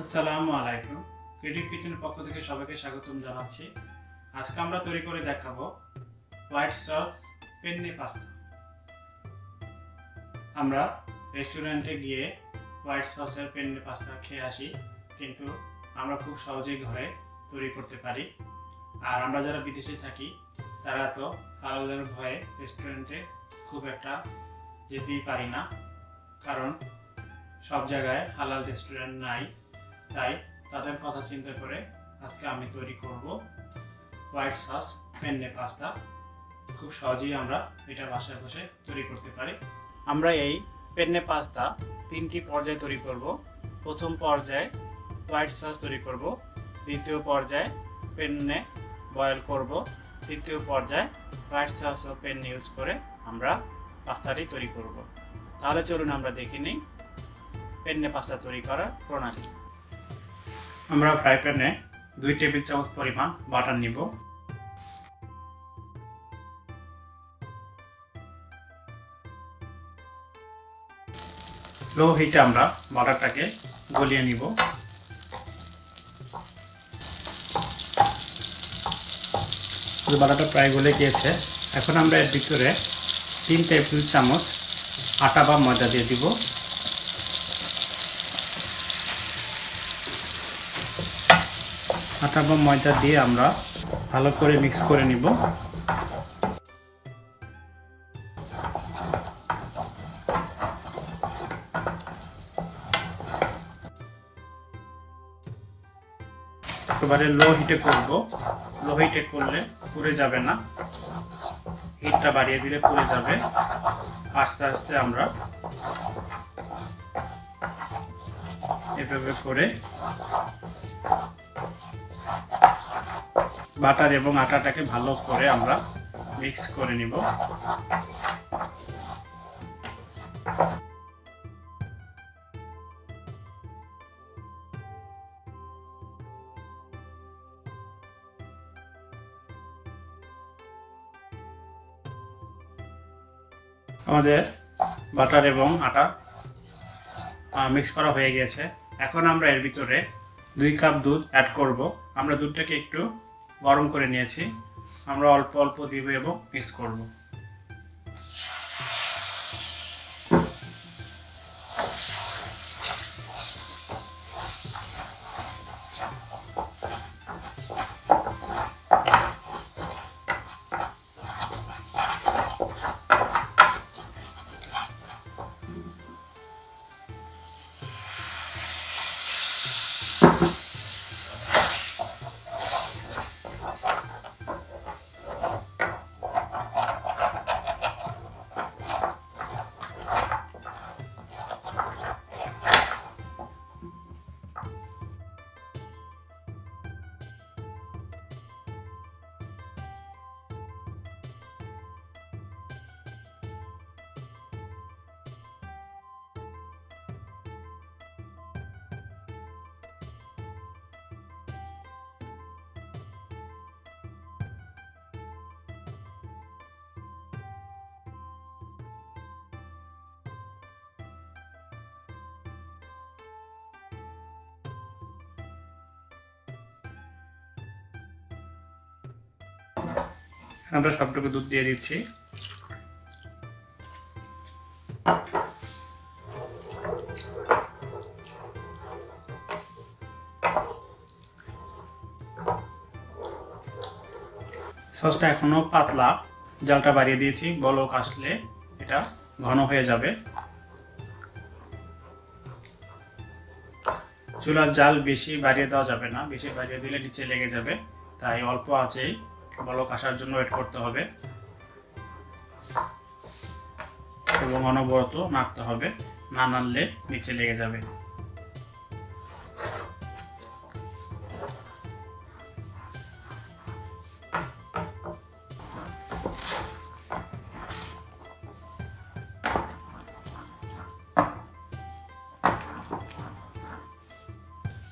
আসসালামু আলাইকুম। ক্রিয়েটিভ কিচেনের পক্ষ থেকে সবাইকে স্বাগতম জানাচ্ছি। আজকে আমরা তৈরি করে দেখাবো হোয়াইট সস পেন্নে পাস্তা। আমরা রেস্টুরেন্টে গিয়ে হোয়াইট সসের পেন্নে পাস্তা খেয়ে আসি, কিন্তু আমরা খুব সহজেই ঘরে তৈরি করতে পারি। আর আমরা যারা বিদেশে থাকি তারা তো হালালের ভয়ে রেস্টুরেন্টে খুব একটা যেতেই পারি না, কারণ সব জায়গায় হালাল রেস্টুরেন্ট নাই। তাই তাদের কথা চিন্তা করে আজকে আমি তৈরি করব হোয়াইট সস পেন্নে পাস্তা। খুব সহজেই আমরা এটা বাসায় বসে তৈরি করতে পারি। আমরা এই পেন্নে পাস্তা তিনটি পর্যায়ে তৈরি করব। প্রথম পর্যায়ে হোয়াইট সস তৈরি করব, দ্বিতীয় পর্যায়ে পেন্নে বয়েল করব, তৃতীয় পর্যায়ে হোয়াইট সস ও পেন্নে ইউজ করে আমরা পাস্তাটি তৈরি করব। তাহলে চলুন আমরা দেখে নিই পেন্নে পাস্তা তৈরি করার প্রণালী। আমরা ফ্রাই প্যানে 2 টেবিল চামচ পরিমাণ বাটার নিব। লো হিটে আমরা বাটারটাকে গলিয়ে নিব। বাটারটা প্রায় গলে গিয়েছে। এখন আমরা এর ভিতরে 3 টেবিল চামচ আটা বা ময়দা দিয়ে দিব। আটা বা ময়দা দিয়ে আমরা ভালো করে মিক্স করে নিব। এবারে লো হিটে করব। লো হিটে করলে পুড়ে যাবে না, হিটটা বাড়িয়ে দিলে পুড়ে যাবে। আস্তে আস্তে আমরা এভাবে করে বাটার এবং আটাটাকে ভালো করে আমরা মিক্স করে নিব। আমাদের বাটার এবং আটা মিক্স করা হয়ে গেছে। এখন আমরা এর ভিতরে 2 কাপ দুধ অ্যাড করব। আমরা দুধটাকে একটু গরম করে নিয়েছি, আমরা অল্প অল্প দিব এবং মিক্স করব। আমরা সবটুকু দুধ দিয়ে দিচ্ছি। সসটা এখনো পাতলা, জালটা বাড়িয়ে দিয়েছি। বলক আসলে এটা ঘন হয়ে যাবে। চুলার জাল বেশি বাড়িয়ে দেওয়া যাবে না, বেশি বাড়িয়ে দিলে নিচে লেগে যাবে। তাই অল্প আঁচেই বলক আসার জন্য ওয়েট করতে হবে এবং অনবরত নাড়তে হবে, না নাড়লে নিচে লেগে যাবে।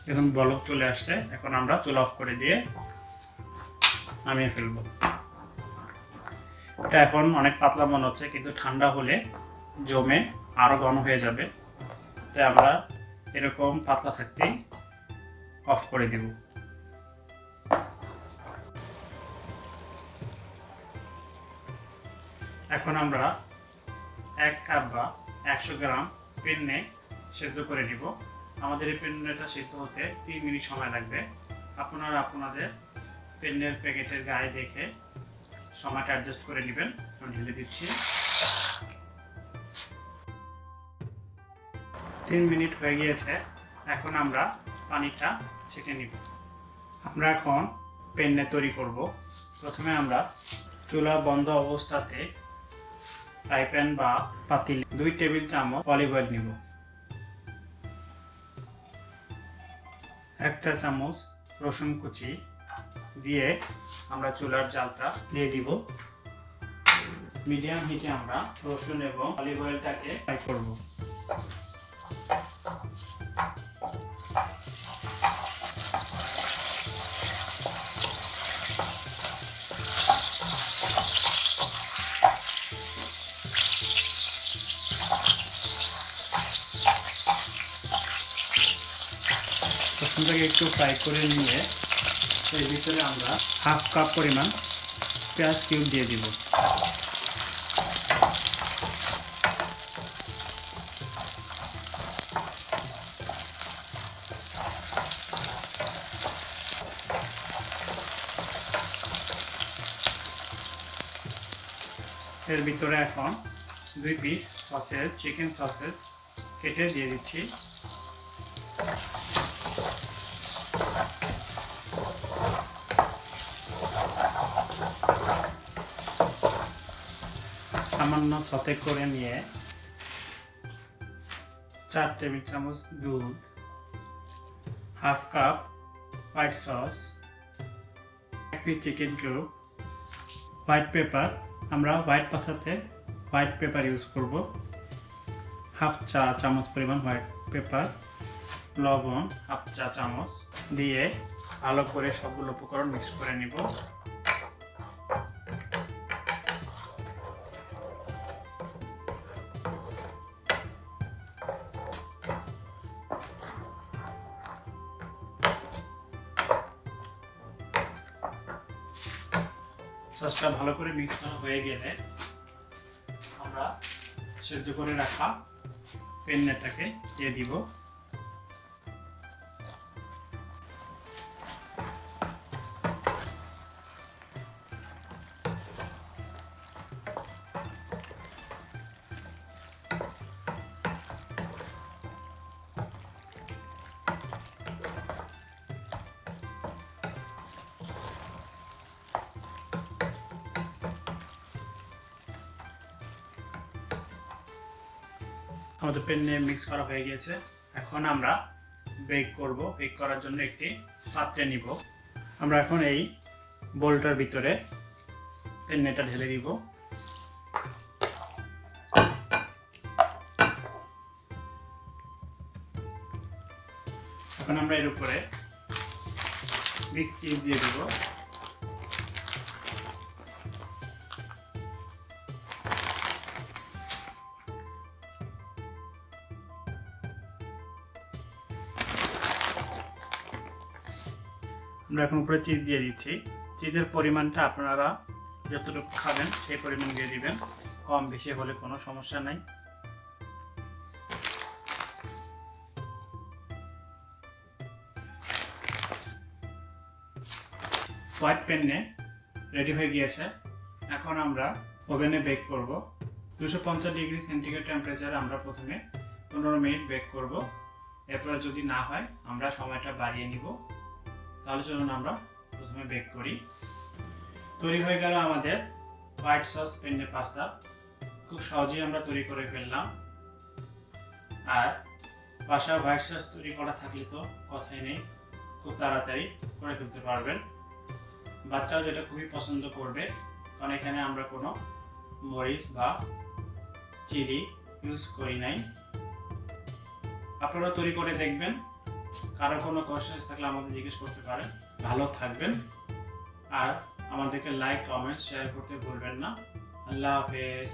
এখন বলক চলে আসছে। এখন আমরা চুলা অফ করে দিয়ে নামিয়ে ফেলবো। এটা এখন অনেক পাতলা মনে হচ্ছে, কিন্তু ঠান্ডা হলে জমে আরো ঘন হয়ে যাবে। তাই আমরা এরকম পাতলা থাকতেই অফ করে দেব। এখন আমরা 1 কাপ বা 100 গ্রাম পেন্নে সেদ্ধ করে নিব। আমাদের এই পেন্নেটা সেদ্ধ হতে 3 মিনিট সময় লাগবে। আপনারা আপনাদের পেন্নের প্যাকেটের গায়ে দেখে সময়টা অ্যাডজাস্ট করে নেবেন। আমি ঢেলে দিচ্ছি। 3 মিনিট হয়ে গিয়েছে। এখন আমরা পানিটা ছেঁকে নিব। আমরা এখন পেন্নে তৈরি করব। প্রথমে আমরা চুলা বন্ধ অবস্থাতে ফ্রাই প্যান বা পাতিলে 2 টেবিল চামচ অলিভ অয়েল নিব। 1 চা চামচ রসুন কুচি দিয়ে আমরা চুলার জালটা দিয়ে দিব। মিডিয়াম হিটে আমরা রসুন এবং অলিভ অয়েলটাকে ফ্রাই করব। রসুনটাকে একটু ফ্রাই করে নিয়ে এর ভিতরে আমরা 1/2 কাপ পরিমাণ পেঁয়াজ কিউব দিয়ে দিব। এর ভিতরে এখন 2 পিস সসেজ চিকেন সসেজ কেটে দিয়ে দিচ্ছি। সামান্য সতে করে নিয়ে 4 টেবিল চামচ দুধ, 1/2 cup white sauce, 1 piece chicken cube, white paper, আমরা হোয়াইট পাস্তাতে হোয়াইট পেপার ইউজ করব, 1/2 চা চামচ পরিমাণ হোয়াইট পেপার, লবণ 1/2 চা চামচ দিয়ে ভালো করে সবগুলো উপকরণ মিক্স করে নিব। সসটা ভালো করে মিক্স হয়ে গেলে আমরা সেদ্ধ করে রাখা পেন্নেটাকে দিয়ে দিব। আমাদের পেন্নে মিক্স করা হয়ে গিয়েছে। এখন আমরা বেক করব। বেক করার জন্য একটি পাত্রে নিব। আমরা এখন এই বোলটার ভিতরে পেন্নেটা ঢেলে দিব। এখন আমরা এর উপরে মিক্স চিজ দিয়ে দিব। আমরা এখন উপরে চিজ দিয়ে দিচ্ছি। চিজের পরিমাণটা আপনারা যতটুকু খাবেন সেই পরিমাণ দিয়ে দিবেন, কম বেশি হলে কোনো সমস্যা নাই। হোয়াইট পেন্নে রেডি হয়ে গিয়েছে। এখন আমরা ওভেনে বেক করব। 250 ডিগ্রি সেন্টিগ্রেড টেম্পারেচারে আমরা প্রথমে 15 মিনিট বেক করব। এরপরে যদি না হয় আমরা সময়টা বাড়িয়ে নিব। তাহলে চলুন আমরা প্রথমে বেক করি। তৈরি হয়ে গেল আমাদের হোয়াইট সস পেন্নে পাস্তা। খুব সহজেই আমরা তৈরি করে ফেললাম। আর বাসায় হোয়াইট সস তৈরি করা থাকলে তো কথাই নেই, খুব তাড়াতাড়ি করে ফেলতে পারবেন। বাচ্চাও যেটা খুবই পছন্দ করবে, কারণ এখানে আমরা কোনো মরিচ বা চিলি ইউজ করি নাই। আপনারা তৈরি করে দেখবেন। কারো কোনো কোয়েশ্চেন থাকলে আমাদের জিজ্ঞেস করতে পারেন। ভালো থাকবেন আর আমাদেরকে লাইক, কমেন্ট, শেয়ার করতে ভুলবেন না। আল্লাহ হাফেজ।